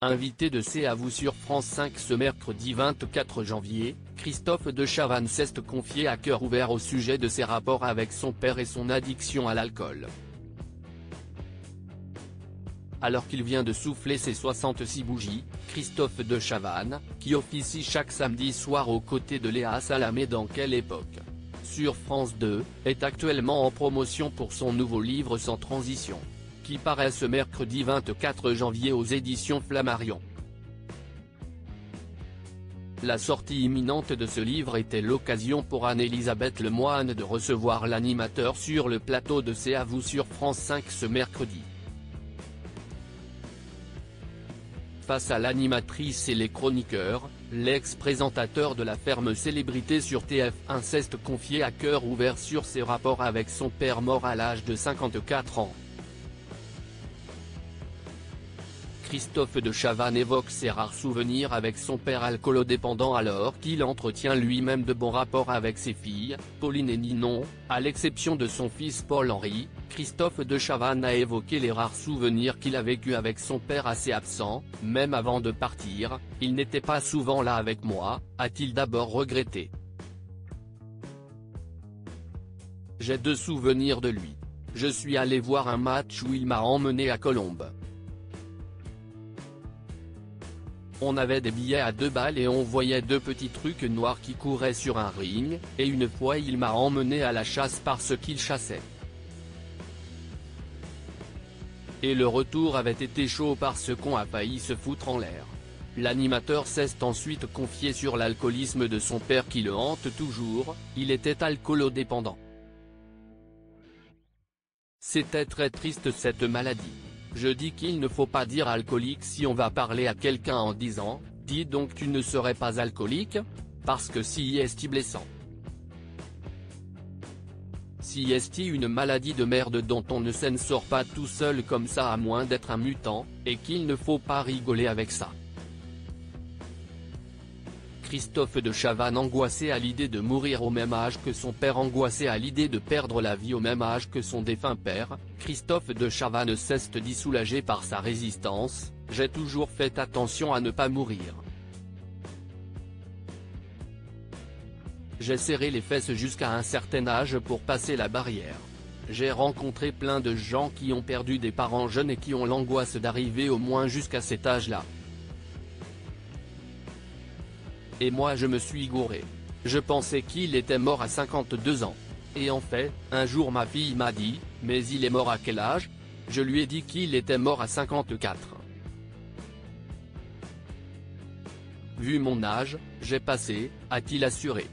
Invité de C'est à vous sur France 5 ce mercredi 24 janvier, Christophe de Chavannes s'est confié à cœur ouvert au sujet de ses rapports avec son père et son addiction à l'alcool. Alors qu'il vient de souffler ses 66 bougies, Christophe de Chavannes, qui officie chaque samedi soir aux côtés de Léa Salamé dans Quelle époque, sur France 2, est actuellement en promotion pour son nouveau livre Sans transition, qui paraît ce mercredi 24 janvier aux éditions Flammarion. La sortie imminente de ce livre était l'occasion pour Anne-Elisabeth Lemoine de recevoir l'animateur sur le plateau de C'est à vous sur France 5 ce mercredi. Face à l'animatrice et les chroniqueurs, l'ex-présentateur de La Ferme Célébrité sur TF1 s'est confié à cœur ouvert sur ses rapports avec son père mort à l'âge de 54 ans. Christophe de Chavannes évoque ses rares souvenirs avec son père alcoolodépendant alors qu'il entretient lui-même de bons rapports avec ses filles, Pauline et Ninon. À l'exception de son fils Paul-Henri, Christophe de Chavannes a évoqué les rares souvenirs qu'il a vécus avec son père assez absent, même avant de partir, il n'était pas souvent là avec moi, a-t-il d'abord regretté. J'ai 2 souvenirs de lui. Je suis allé voir un match où il m'a emmené à Colombes. On avait des billets à 2 balles et on voyait 2 petits trucs noirs qui couraient sur un ring, et une fois il m'a emmené à la chasse parce qu'il chassait. Et le retour avait été chaud parce qu'on a failli se foutre en l'air. L'animateur s'est ensuite confié sur l'alcoolisme de son père qui le hante toujours, il était alcoolodépendant. C'était très triste cette maladie. Je dis qu'il ne faut pas dire alcoolique si on va parler à quelqu'un en disant « dis donc tu ne serais pas alcoolique ?» parce que si est blessant. Si est une maladie de merde dont on ne s'en sort pas tout seul comme ça à moins d'être un mutant, et qu'il ne faut pas rigoler avec ça. Christophe de Chavannes angoissé à l'idée de mourir au même âge que son père angoissé à l'idée de perdre la vie au même âge que son défunt père, Christophe de Chavannes s'est dit soulagé par sa résistance, « J'ai toujours fait attention à ne pas mourir. J'ai serré les fesses jusqu'à un certain âge pour passer la barrière. J'ai rencontré plein de gens qui ont perdu des parents jeunes et qui ont l'angoisse d'arriver au moins jusqu'à cet âge-là. Et moi je me suis gouré. Je pensais qu'il était mort à 52 ans. Et en fait, un jour ma fille m'a dit, mais il est mort à quel âge ? Je lui ai dit qu'il était mort à 54. Vu mon âge, j'ai passé, a-t-il assuré.